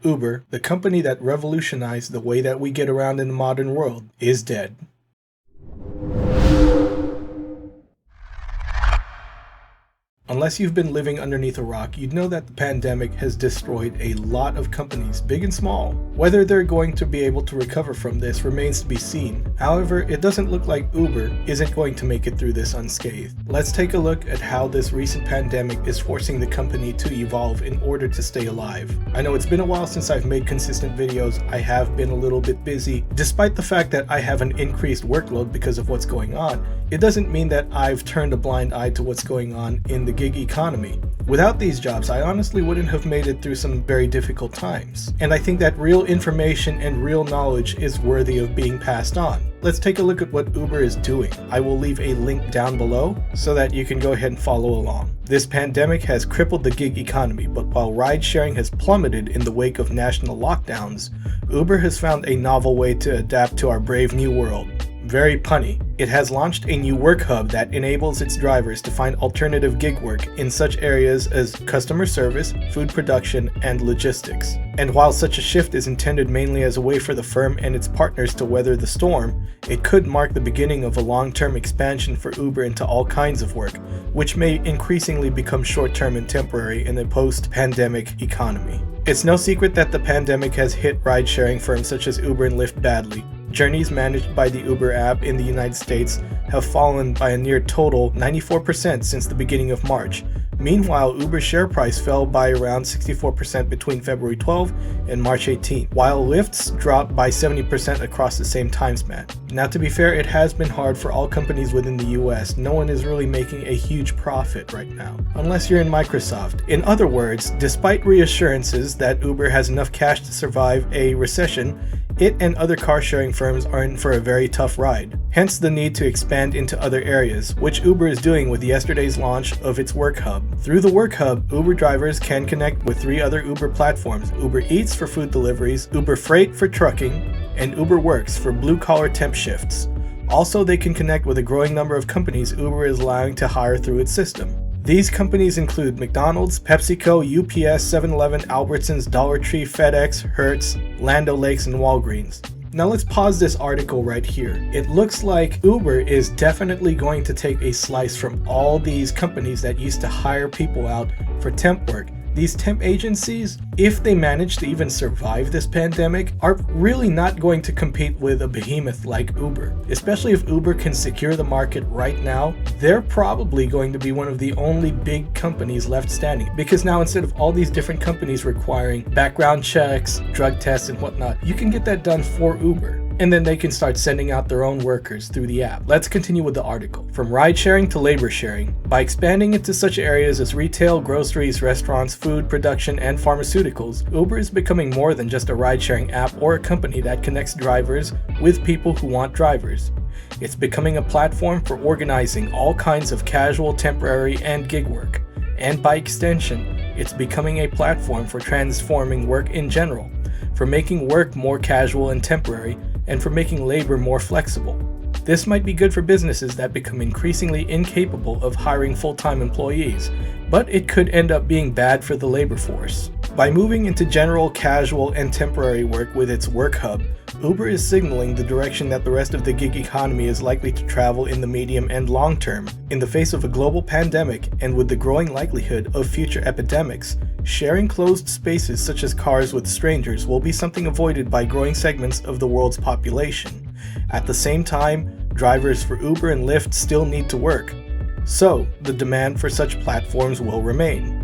Uber, the company that revolutionized the way that we get around in the modern world, is dead. Unless you've been living underneath a rock, you'd know that the pandemic has destroyed a lot of companies, big and small. Whether they're going to be able to recover from this remains to be seen. However, it doesn't look like Uber isn't going to make it through this unscathed. Let's take a look at how this recent pandemic is forcing the company to evolve in order to stay alive. I know it's been a while since I've made consistent videos. I have been a little bit busy. Despite the fact that I have an increased workload because of what's going on, it doesn't mean that I've turned a blind eye to what's going on in the gig economy. Without these jobs, I honestly wouldn't have made it through some very difficult times. And I think that real information and real knowledge is worthy of being passed on. Let's take a look at what Uber is doing. I will leave a link down below so that you can go ahead and follow along. This pandemic has crippled the gig economy, but while ride sharing has plummeted in the wake of national lockdowns, Uber has found a novel way to adapt to our brave new world. Very punny. It has launched a new work hub that enables its drivers to find alternative gig work in such areas as customer service, food production, and logistics. And while such a shift is intended mainly as a way for the firm and its partners to weather the storm, it could mark the beginning of a long-term expansion for Uber into all kinds of work, which may increasingly become short-term and temporary in a post-pandemic economy. It's no secret that the pandemic has hit ride-sharing firms such as Uber and Lyft badly. Journeys managed by the Uber app in the United States have fallen by a near total 94% since the beginning of March. Meanwhile, Uber's share price fell by around 64% between February 12 and March 18, while Lyft's dropped by 70% across the same time span. Now, to be fair, it has been hard for all companies within the US. No one is really making a huge profit right now, unless you're in Microsoft. In other words, despite reassurances that Uber has enough cash to survive a recession, it and other car-sharing firms are in for a very tough ride. Hence the need to expand into other areas, which Uber is doing with yesterday's launch of its Work Hub. Through the Work Hub, Uber drivers can connect with 3 other Uber platforms: Uber Eats for food deliveries, Uber Freight for trucking, and Uber Works for blue-collar temp shifts. Also, they can connect with a growing number of companies Uber is allowing to hire through its system. These companies include McDonald's, PepsiCo, UPS, 7-Eleven, Albertsons, Dollar Tree, FedEx, Hertz, Land O'Lakes, and Walgreens. Now let's pause this article right here. It looks like Uber is definitely going to take a slice from all these companies that used to hire people out for temp work. These temp agencies, if they manage to even survive this pandemic, are really not going to compete with a behemoth like Uber. Especially if Uber can secure the market right now, they're probably going to be one of the only big companies left standing. Because now, instead of all these different companies requiring background checks, drug tests, and whatnot, you can get that done for Uber. And then they can start sending out their own workers through the app. Let's continue with the article. From ride sharing to labor sharing, by expanding into such areas as retail, groceries, restaurants, food production, and pharmaceuticals, Uber is becoming more than just a ride sharing app or a company that connects drivers with people who want drivers. It's becoming a platform for organizing all kinds of casual, temporary, and gig work. And by extension, it's becoming a platform for transforming work in general, for making work more casual and temporary, and for making labor more flexible. This might be good for businesses that become increasingly incapable of hiring full-time employees, but it could end up being bad for the labor force. By moving into general, casual, and temporary work with its Work Hub, Uber is signaling the direction that the rest of the gig economy is likely to travel in the medium and long term. In the face of a global pandemic, and with the growing likelihood of future epidemics, sharing closed spaces such as cars with strangers will be something avoided by growing segments of the world's population. At the same time, drivers for Uber and Lyft still need to work, so the demand for such platforms will remain.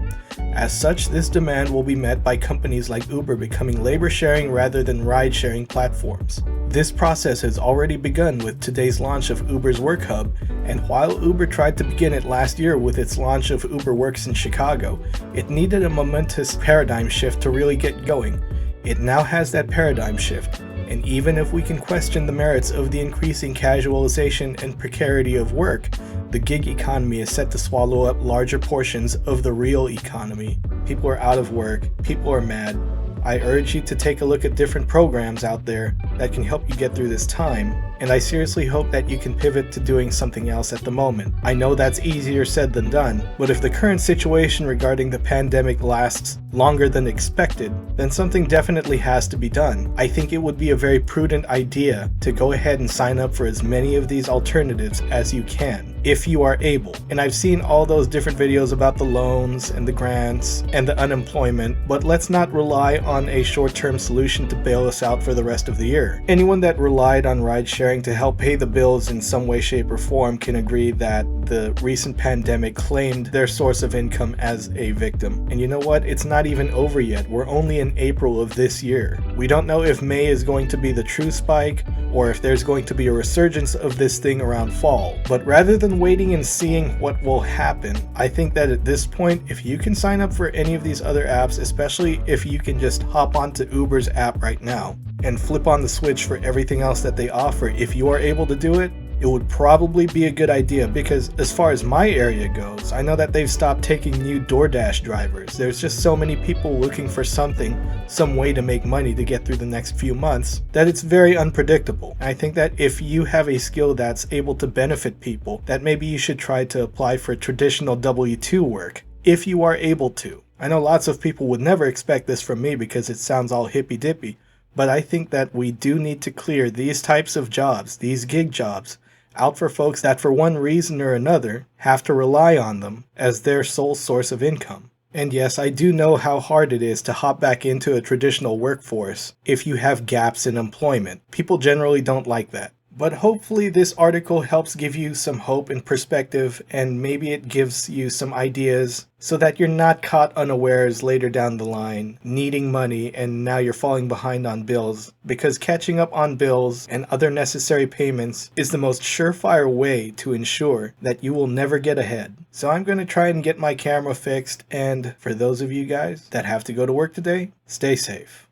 As such, this demand will be met by companies like Uber becoming labor-sharing rather than ride-sharing platforms. This process has already begun with today's launch of Uber's Work Hub, and while Uber tried to begin it last year with its launch of Uber Works in Chicago, it needed a momentous paradigm shift to really get going. It now has that paradigm shift, and even if we can question the merits of the increasing casualization and precarity of work, the gig economy is set to swallow up larger portions of the real economy. People are out of work, people are mad. I urge you to take a look at different programs out there that can help you get through this time, and I seriously hope that you can pivot to doing something else at the moment. I know that's easier said than done, but if the current situation regarding the pandemic lasts longer than expected, then something definitely has to be done. I think it would be a very prudent idea to go ahead and sign up for as many of these alternatives as you can, if you are able. And I've seen all those different videos about the loans and the grants and the unemployment, but let's not rely on a short-term solution to bail us out for the rest of the year. Anyone that relied on ride sharing to help pay the bills in some way, shape, or form can agree that the recent pandemic claimed their source of income as a victim. And you know what? It's not even over yet. We're only in April of this year. We don't know if May is going to be the true spike or if there's going to be a resurgence of this thing around fall. But rather than waiting and seeing what will happen, I think that at this point, if you can sign up for any of these other apps, especially if you can just hop onto Uber's app right now and flip on the switch for everything else that they offer, if you are able to do it, it would probably be a good idea, because as far as my area goes, I know that they've stopped taking new DoorDash drivers. There's just so many people looking for something, some way to make money to get through the next few months, that it's very unpredictable. I think that if you have a skill that's able to benefit people, that maybe you should try to apply for traditional W-2 work, if you are able to. I know lots of people would never expect this from me because it sounds all hippy-dippy, but I think that we do need to clear these types of jobs, these gig jobs, out for folks that for one reason or another have to rely on them as their sole source of income. And yes, I do know how hard it is to hop back into a traditional workforce if you have gaps in employment. People generally don't like that. But hopefully this article helps give you some hope and perspective, and maybe it gives you some ideas so that you're not caught unawares later down the line, needing money, and now you're falling behind on bills, because catching up on bills and other necessary payments is the most surefire way to ensure that you will never get ahead. So I'm going to try and get my camera fixed, and for those of you guys that have to go to work today, stay safe.